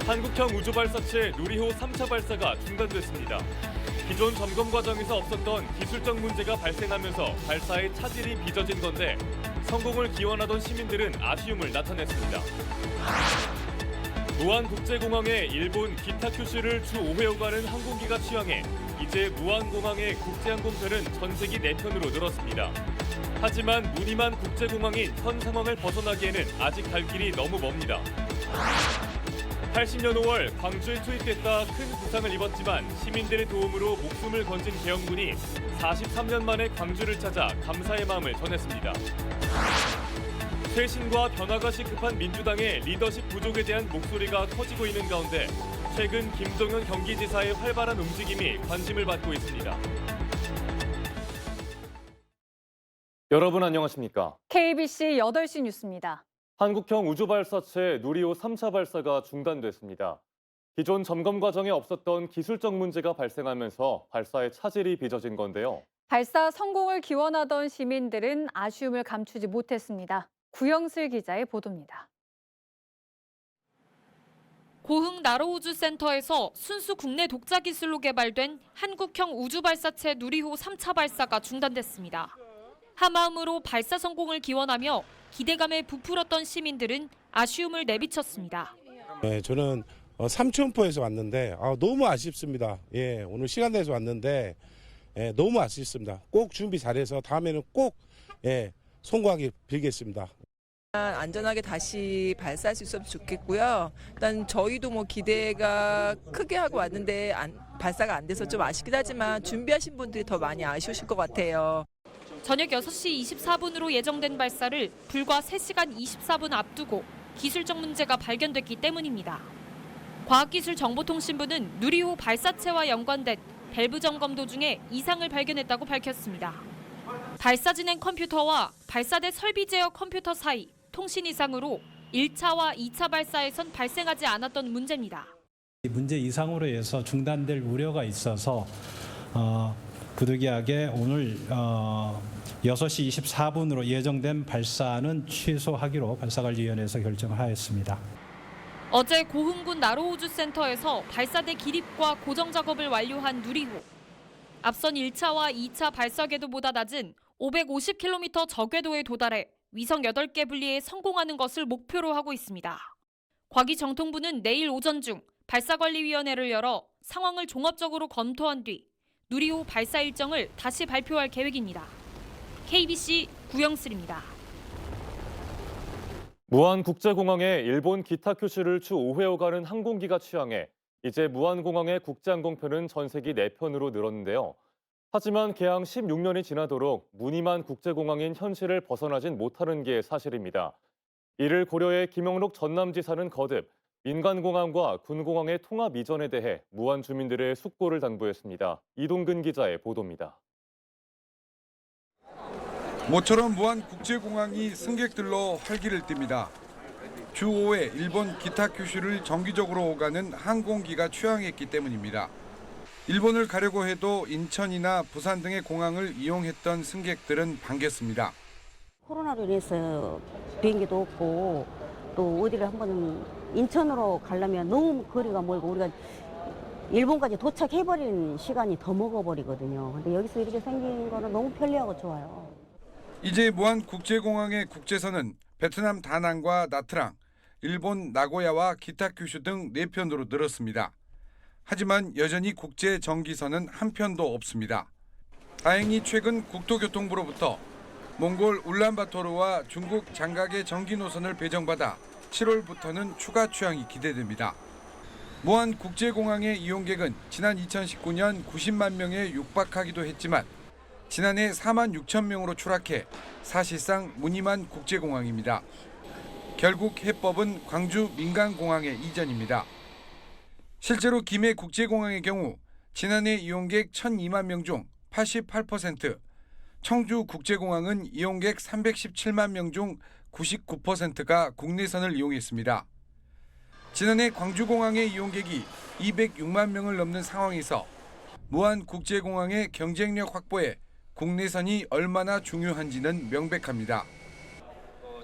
한국형 우주발사체 누리호 3차 발사가 중단됐습니다. 기존 점검 과정에서 없었던 기술적 문제가 발생하면서 발사에 차질이 빚어진 건데 성공을 기원하던 시민들은 아쉬움을 나타냈습니다. 무안국제공항에 일본 기타큐슈를 주 5회 오가는 항공기가 취항해 이제 무안공항의 국제항공편은 전세기 4편으로 늘었습니다. 하지만 무늬만 국제공항인 현 상황을 벗어나기에는 아직 갈 길이 너무 멉니다. 80년 5월 광주에 투입됐다 큰 부상을 입었지만 시민들의 도움으로 목숨을 건진 계엄군이 43년 만에 광주를 찾아 감사의 마음을 전했습니다. 쇄신과 변화가 시급한 민주당의 리더십 부족에 대한 목소리가 커지고 있는 가운데 최근 김동연 경기지사의 활발한 움직임이 관심을 받고 있습니다. 여러분 안녕하십니까? KBC 8시 뉴스입니다. 한국형 우주발사체 누리호 3차 발사가 중단됐습니다. 기존 점검 과정에 없었던 기술적 문제가 발생하면서 발사에 차질이 빚어진 건데요. 발사 성공을 기원하던 시민들은 아쉬움을 감추지 못했습니다. 구영슬 기자의 보도입니다. 고흥 나로우주센터에서 순수 국내 독자 기술로 개발된 한국형 우주발사체 누리호 3차 발사가 중단됐습니다. 한마음으로 발사 성공을 기원하며 기대감에 부풀었던 시민들은 아쉬움을 내비쳤습니다. 네, 저는 삼천포에서 왔는데 너무 아쉽습니다. 예, 오늘 시간 내서 왔는데 너무 아쉽습니다. 꼭 준비 잘해서 다음에는 꼭 성공하길 빌겠습니다. 안전하게 다시 발사할 수 있으면 좋겠고요. 일단 저희도 기대가 크게 하고 왔는데 발사가 안 돼서 좀 아쉽긴 하지만 준비하신 분들이 더 많이 아쉬우실 것 같아요. 저녁 6시 24분으로 예정된 발사를 불과 3시간 24분 앞두고 기술적 문제가 발견됐기 때문입니다. 과학기술정보통신부는 누리호 발사체와 연관된 밸브 점검 도중에 이상을 발견했다고 밝혔습니다. 발사 진행 컴퓨터와 발사대 설비 제어 컴퓨터 사이 통신 이상으로 1차와 2차 발사에선 발생하지 않았던 문제입니다. 문제 이상으로 해서 중단될 우려가 있어서 부득이하게 오늘 6시 24분으로 예정된 발사는 취소하기로 발사관리위원회에서 결정하였습니다. 어제 고흥군 나로우주센터에서 발사대 기립과 고정 작업을 완료한 누리호. 앞선 1차와 2차 발사 궤도보다 낮은 550km 저궤도에 도달해 위성 8개 분리에 성공하는 것을 목표로 하고 있습니다. 과기정통부는 내일 오전 중 발사관리위원회를 열어 상황을 종합적으로 검토한 뒤 누리호 발사 일정을 다시 발표할 계획입니다. KBC 구영슬입니다. 무안국제공항에 일본 기타큐슈를 주 5회 오가는 항공기가 취항해 이제 무안공항의 국제항공편은 전세기 4편으로 늘었는데요. 하지만 개항 16년이 지나도록 무늬만 국제공항인 현실을 벗어나진 못하는 게 사실입니다. 이를 고려해 김영록 전남지사는 거듭 민간공항과 군공항의 통합 이전에 대해 무안 주민들의 숙고를 당부했습니다. 이동근 기자의 보도입니다. 모처럼 무안국제공항이 승객들로 활기를 띱니다. 주 5회 일본 기타큐슈를 정기적으로 오가는 항공기가 취항했기 때문입니다. 일본을 가려고 해도 인천이나 부산 등의 공항을 이용했던 승객들은 반겼습니다. 코로나로 인해서 비행기도 없고 또 어디를 한번 인천으로 가려면 너무 거리가 멀고 우리가 일본까지 도착해버리는 시간이 더 먹어버리거든요. 근데 여기서 이렇게 생긴 거는 너무 편리하고 좋아요. 이제 무안국제공항의 국제선은 베트남 다낭과 나트랑, 일본 나고야와 기타큐슈 등 4편으로 늘었습니다. 하지만 여전히 국제 정기선은 한 편도 없습니다. 다행히 최근 국토교통부로부터 몽골 울란바토르와 중국 장각의 정기 노선을 배정받아 7월부터는 추가 취항이 기대됩니다. 무안국제공항의 이용객은 지난 2019년 90만 명에 육박하기도 했지만 지난해 4만 6천 명으로 추락해 사실상 무늬만 국제공항입니다. 결국 해법은 광주 민간공항의 이전입니다. 실제로 김해 국제공항의 경우 지난해 이용객 1,002만 명 중 88%, 청주 국제공항은 이용객 317만 명 중 99%가 국내선을 이용했습니다. 지난해 광주공항의 이용객이 206만 명을 넘는 상황에서 무안국제공항의 경쟁력 확보에 국내선이 얼마나 중요한지는 명백합니다.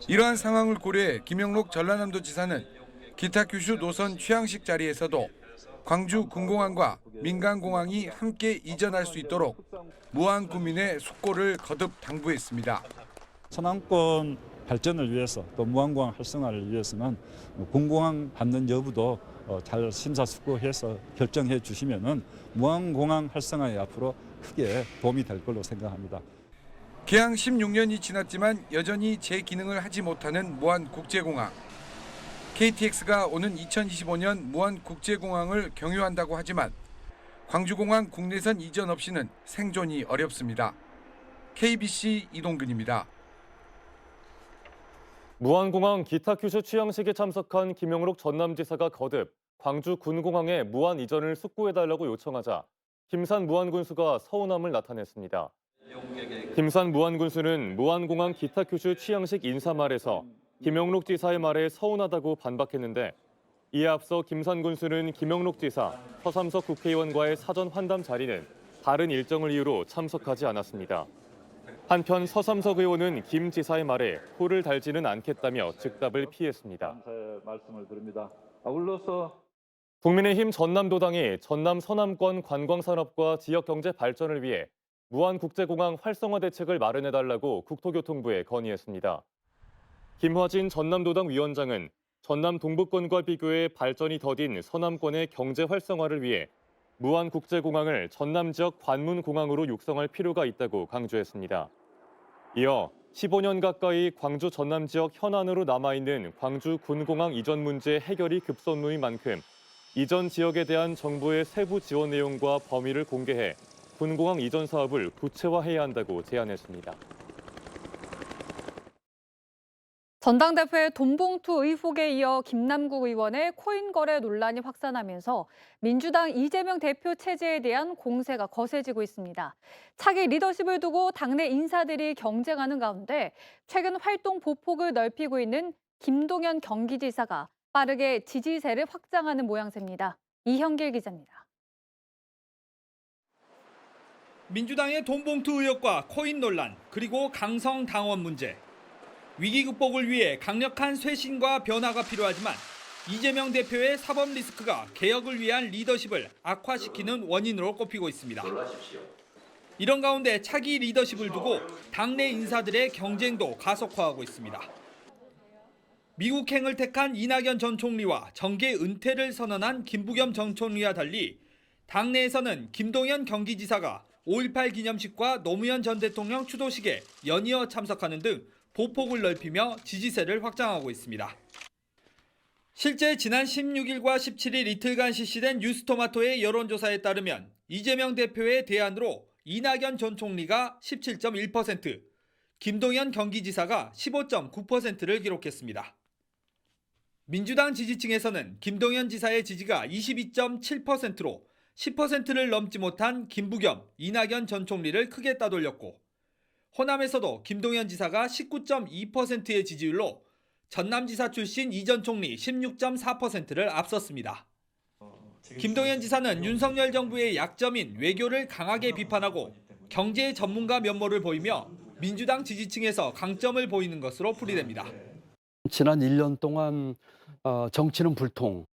이러한 상황을 고려해 김영록 전라남도지사는 기타 규슈 노선 취항식 자리에서도 광주 군공항과 민간공항이 함께 이전할 수 있도록 무안 구민의 숙고를 거듭 당부했습니다. 서남권 발전을 위해서 또 무안공항 활성화를 위해서는 군공항 받는 여부도 잘 심사숙고해서 결정해 주시면은 무안공항 활성화에 앞으로 크게 도움이 될 걸로 생각합니다. 개항 16년이 지났지만 여전히 제 기능을 하지 못하는 무안국제공항. KTX가 오는 2025년 무안국제공항을 경유한다고 하지만 광주공항 국내선 이전 없이는 생존이 어렵습니다. KBC 이동근입니다. 무안공항 기타큐슈 취항식에 참석한 김영록 전남지사가 거듭 광주 군공항에 무안 이전을 숙고해달라고 요청하자 김산 무안군수가 서운함을 나타냈습니다. 김산 무안군수는 무안공항 기타큐슈 취항식 인사말에서 김영록 지사의 말에 서운하다고 반박했는데 이에 앞서 김산 군수는 김영록 지사, 서삼석 국회의원과의 사전 환담 자리는 다른 일정을 이유로 참석하지 않았습니다. 한편 서삼석 의원은 김 지사의 말에 포를 달지는 않겠다며 즉답을 피했습니다. 말씀을 드립니다. 아울러서 국민의힘 전남도당이 전남 서남권 관광산업과 지역경제 발전을 위해 무안국제공항 활성화 대책을 마련해달라고 국토교통부에 건의했습니다. 김화진 전남도당 위원장은 전남 동부권과 비교해 발전이 더딘 서남권의 경제 활성화를 위해 무안국제공항을 전남 지역 관문공항으로 육성할 필요가 있다고 강조했습니다. 이어 15년 가까이 광주 전남 지역 현안으로 남아있는 광주 군공항 이전 문제 해결이 급선무인 만큼 이전 지역에 대한 정부의 세부 지원 내용과 범위를 공개해 군공항 이전 사업을 구체화해야 한다고 제안했습니다. 전당대회 돈봉투 의혹에 이어 김남국 의원의 코인 거래 논란이 확산하면서 민주당 이재명 대표 체제에 대한 공세가 거세지고 있습니다. 차기 리더십을 두고 당내 인사들이 경쟁하는 가운데 최근 활동 보폭을 넓히고 있는 김동연 경기지사가 빠르게 지지세를 확장하는 모양새입니다. 이형길 기자입니다. 민주당의 돈봉투 의혹과 코인 논란, 그리고 강성 당원 문제. 위기 극복을 위해 강력한 쇄신과 변화가 필요하지만 이재명 대표의 사법 리스크가 개혁을 위한 리더십을 악화시키는 원인으로 꼽히고 있습니다. 이런 가운데 차기 리더십을 두고 당내 인사들의 경쟁도 가속화하고 있습니다. 미국행을 택한 이낙연 전 총리와 정계 은퇴를 선언한 김부겸 전 총리와 달리 당내에서는 김동연 경기지사가 5.18 기념식과 노무현 전 대통령 추도식에 연이어 참석하는 등 보폭을 넓히며 지지세를 확장하고 있습니다. 실제 지난 16일과 17일 이틀간 실시된 뉴스토마토의 여론조사에 따르면 이재명 대표의 대안으로 이낙연 전 총리가 17.1%, 김동연 경기지사가 15.9%를 기록했습니다. 민주당 지지층에서는 김동연 지사의 지지가 22.7%로 10%를 넘지 못한 김부겸, 이낙연 전 총리를 크게 따돌렸고 호남에서도 김동연 지사가 19.2%의 지지율로 전남지사 출신 이 전 총리 16.4%를 앞섰습니다. 김동연 지사는 윤석열 정부의 약점인 외교를 강하게 비판하고 경제 전문가 면모를 보이며 민주당 지지층에서 강점을 보이는 것으로 풀이됩니다. 지난 1년 동안 정치는 불통,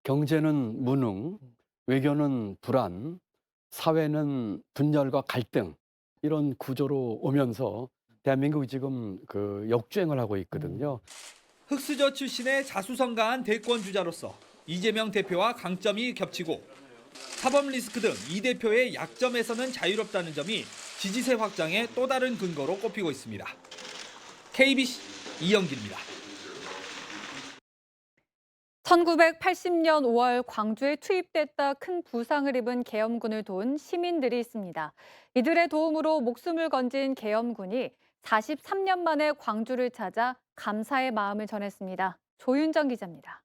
경제는 무능, 외교는 불안, 사회는 분열과 갈등 이런 구조로 오면서 대한민국이 지금 역주행을 하고 있거든요. 흑수저 출신의 자수성가한 대권 주자로서 이재명 대표와 강점이 겹치고 사법 리스크 등 이 대표의 약점에서는 자유롭다는 점이 지지세 확장의 또 다른 근거로 꼽히고 있습니다. KBC 이영길입니다. 1980년 5월 광주에 투입됐다 큰 부상을 입은 계엄군을 도운 시민들이 있습니다. 이들의 도움으로 목숨을 건진 계엄군이 43년 만에 광주를 찾아 감사의 마음을 전했습니다. 조윤정 기자입니다.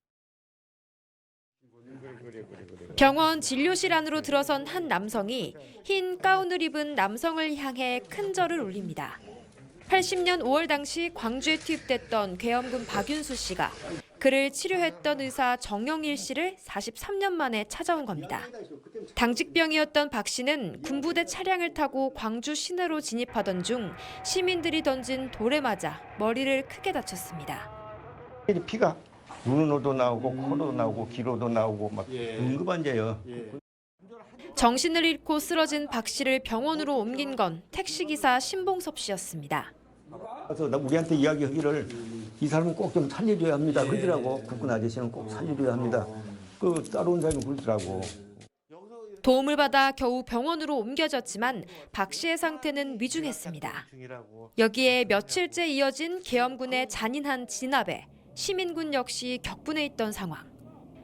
병원 진료실 안으로 들어선 한 남성이 흰 가운을 입은 남성을 향해 큰 절을 올립니다. 80년 5월 당시 광주에 투입됐던 계엄군 박윤수 씨가 그를 치료했던 의사 정영일 씨를 43년 만에 찾아온 겁니다. 당직병이었던 박 씨는 군부대 차량을 타고 광주 시내로 진입하던 중 시민들이 던진 돌에 맞아 머리를 크게 다쳤습니다. 피가 눈으로도 나오고 코로도 나오고 귀로도 나오고 막 응급환자예요. 정신을 잃고 쓰러진 박 씨를 병원으로 옮긴 건 택시기사 신봉섭 씨였습니다. 그래서 우리한테 이야기하기를 이 사람은 꼭 좀 살려줘야 합니다. 그러더라고. 국군 아저씨는 꼭 살려줘야 합니다. 그 따라온 사람이 그러더라고. 도움을 받아 겨우 병원으로 옮겨졌지만 박 씨의 상태는 위중했습니다. 여기에 며칠째 이어진 계엄군의 잔인한 진압에 시민군 역시 격분해 있던 상황.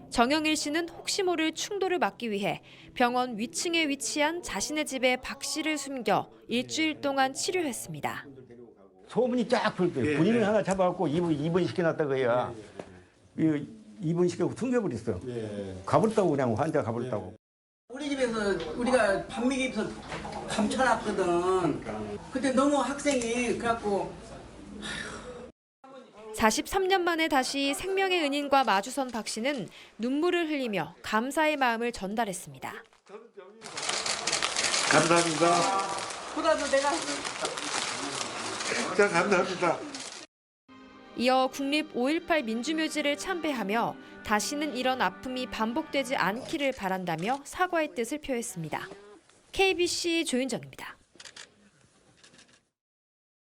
정영일 씨는 혹시 모를 충돌을 막기 위해 병원 위층에 위치한 자신의 집에 박 씨를 숨겨 일주일 동안 치료했습니다. 소문이 쫙 풀더라고요. 군인을 하나 잡아갖고 입원시켜놨다고 해야 입원시켜서 숨겨버렸어. 가버렸다고 그냥 환자 가버렸다고. 우리 집에서 우리가 밥 먹이면서 감춰놨거든. 그때 너무 학생이 그래갖고 43년 만에 다시 생명의 은인과 마주선 박 씨는 눈물을 흘리며 감사의 마음을 전달했습니다. 감사합니다. 보다도 내가 진짜 감사합니다. 이어 국립 5.18 민주묘지를 참배하며 다시는 이런 아픔이 반복되지 않기를 바란다며 사과의 뜻을 표했습니다. KBC 조윤정입니다.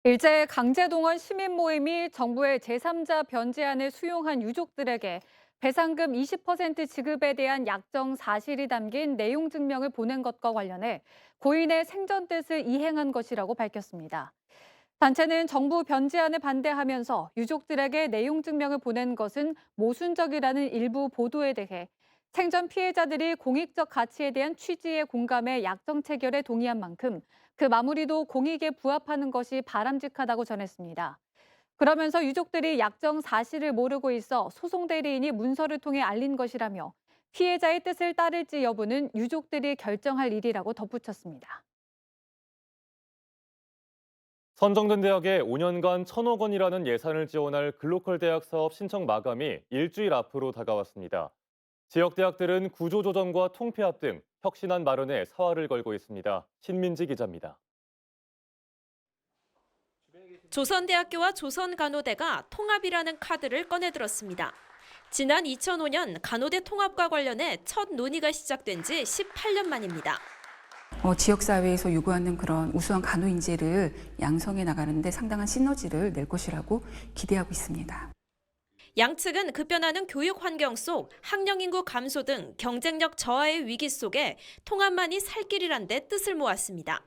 일제 강제동원 시민 모임이 정부의 제3자 변제안을 수용한 유족들에게 배상금 20% 지급에 대한 약정 사실이 담긴 내용 증명을 보낸 것과 관련해 고인의 생전 뜻을 이행한 것이라고 밝혔습니다. 단체는 정부 변제안에 반대하면서 유족들에게 내용 증명을 보낸 것은 모순적이라는 일부 보도에 대해 생전 피해자들이 공익적 가치에 대한 취지에 공감해 약정 체결에 동의한 만큼 그 마무리도 공익에 부합하는 것이 바람직하다고 전했습니다. 그러면서 유족들이 약정 사실을 모르고 있어 소송 대리인이 문서를 통해 알린 것이라며 피해자의 뜻을 따를지 여부는 유족들이 결정할 일이라고 덧붙였습니다. 선정된 대학에 5년간 1,000억 원이라는 예산을 지원할 글로컬 대학 사업 신청 마감이 일주일 앞으로 다가왔습니다. 지역 대학들은 구조조정과 통폐합 등 혁신안 마련에 사활을 걸고 있습니다. 신민지 기자입니다. 조선대학교와 조선간호대가 통합이라는 카드를 꺼내들었습니다. 지난 2005년 간호대 통합과 관련해 첫 논의가 시작된 지 18년 만입니다. 지역사회에서 요구하는 그런 우수한 간호 인재를 양성해 나가는데 상당한 시너지를 낼 것이라고 기대하고 있습니다. 양측은 급변하는 교육 환경 속 학령 인구 감소 등 경쟁력 저하의 위기 속에 통합만이 살 길이란 데 뜻을 모았습니다.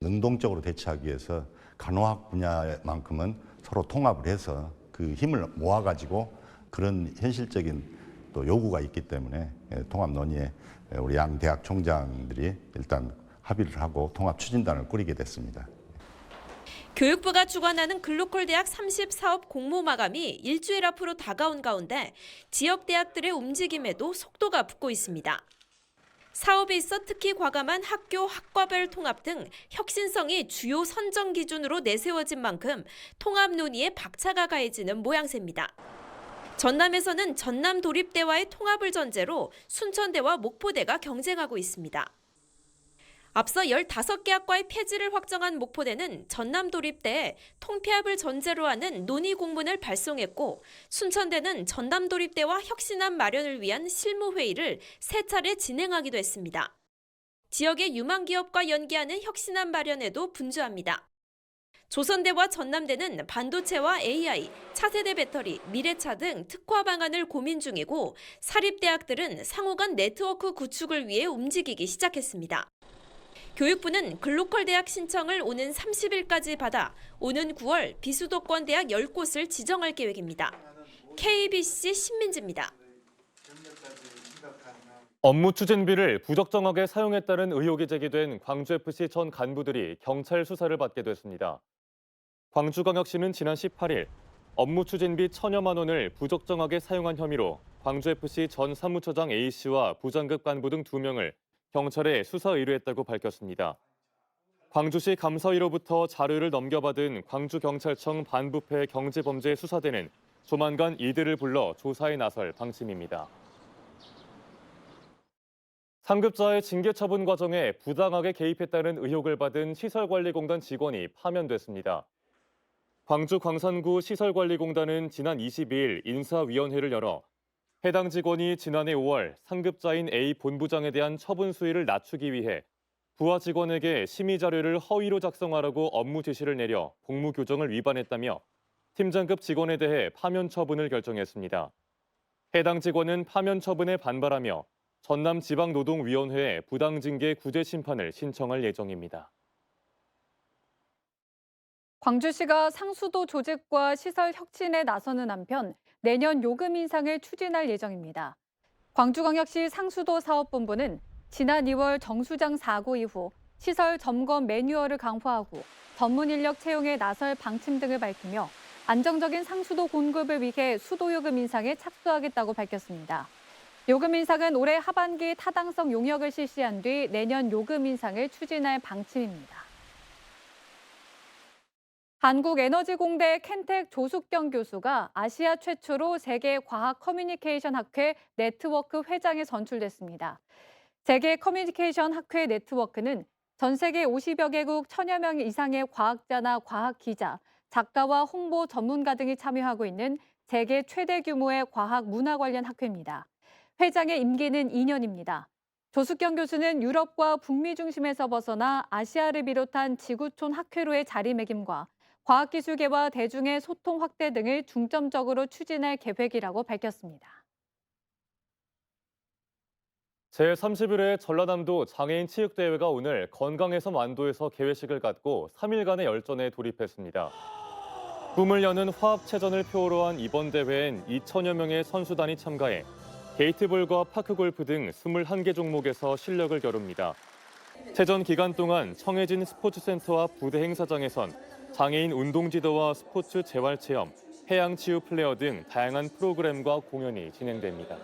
능동적으로 대처하기 위해서 간호학 분야만큼은 서로 통합을 해서 그 힘을 모아가지고 그런 현실적인 또 요구가 있기 때문에 통합 논의에 우리 양 대학 총장들이 일단 합의를 하고 통합 추진단을 꾸리게 됐습니다. 교육부가 주관하는 글로컬 대학 30사업 공모 마감이 일주일 앞으로 다가온 가운데 지역 대학들의 움직임에도 속도가 붙고 있습니다. 사업에 있어 특히 과감한 학교 학과별 통합 등 혁신성이 주요 선정 기준으로 내세워진 만큼 통합 논의에 박차가 가해지는 모양새입니다. 전남에서는 전남 도립대와의 통합을 전제로 순천대와 목포대가 경쟁하고 있습니다. 앞서 15개 학과의 폐지를 확정한 목포대는 전남 도립대에 통폐합을 전제로 하는 논의 공문을 발송했고 순천대는 전남 도립대와 혁신안 마련을 위한 실무회의를 3차례 진행하기도 했습니다. 지역의 유망 기업과 연계하는 혁신안 마련에도 분주합니다. 조선대와 전남대는 반도체와 AI, 차세대 배터리, 미래차 등 특화 방안을 고민 중이고 사립대학들은 상호 간 네트워크 구축을 위해 움직이기 시작했습니다. 교육부는 글로컬 대학 신청을 오는 30일까지 받아 오는 9월 비수도권 대학 10곳을 지정할 계획입니다. KBC 신민지입니다. 업무 추진비를 부적정하게 사용했다는 의혹이 제기된 광주FC 전 간부들이 경찰 수사를 받게 됐습니다. 광주광역시는 지난 18일 업무 추진비 1,000여만 원을 부적정하게 사용한 혐의로 광주FC 전 사무처장 A씨와 부장급 간부 등 2명을 경찰에 수사 의뢰했다고 밝혔습니다. 광주시 감사위로부터 자료를 넘겨받은 광주경찰청 반부패 경제범죄 수사대는 조만간 이들을 불러 조사에 나설 방침입니다. 상급자의 징계 처분 과정에 부당하게 개입했다는 의혹을 받은 시설관리공단 직원이 파면됐습니다. 광주 광산구 시설관리공단은 지난 22일 인사위원회를 열어 해당 직원이 지난해 5월 상급자인 A 본부장에 대한 처분 수위를 낮추기 위해 부하 직원에게 심의 자료를 허위로 작성하라고 업무 지시를 내려 복무 규정을 위반했다며 팀장급 직원에 대해 파면 처분을 결정했습니다. 해당 직원은 파면 처분에 반발하며 전남지방노동위원회에 부당징계 구제 심판을 신청할 예정입니다. 광주시가 상수도 조직과 시설 혁신에 나서는 한편 내년 요금 인상을 추진할 예정입니다. 광주광역시 상수도 사업본부는 지난 2월 정수장 사고 이후 시설 점검 매뉴얼을 강화하고 전문 인력 채용에 나설 방침 등을 밝히며 안정적인 상수도 공급을 위해 수도요금 인상에 착수하겠다고 밝혔습니다. 요금 인상은 올해 하반기 타당성 용역을 실시한 뒤 내년 요금 인상을 추진할 방침입니다. 한국에너지공대 켄텍 조숙경 교수가 아시아 최초로 세계 과학 커뮤니케이션 학회 네트워크 회장에 선출됐습니다. 세계 커뮤니케이션 학회 네트워크는 전 세계 50여 개국 1000여 명 이상의 과학자나 과학 기자, 작가와 홍보 전문가 등이 참여하고 있는 세계 최대 규모의 과학 문화 관련 학회입니다. 회장의 임기는 2년입니다. 조숙경 교수는 유럽과 북미 중심에서 벗어나 아시아를 비롯한 지구촌 학회로의 자리매김과 과학기술계와 대중의 소통 확대 등을 중점적으로 추진할 계획이라고 밝혔습니다. 제31회 전라남도 장애인 체육대회가 오늘 건강해서 완도에서 개회식을 갖고 3일간의 열전에 돌입했습니다. 꿈을 여는 화합체전을 표어로 한 이번 대회엔 2천여 명의 선수단이 참가해 게이트볼과 파크골프 등 21개 종목에서 실력을 겨룹니다. 체전 기간 동안 청해진 스포츠센터와 부대 행사장에선 장애인 운동지도와 스포츠 재활체험, 해양치유 플레어 등 다양한 프로그램과 공연이 진행됩니다.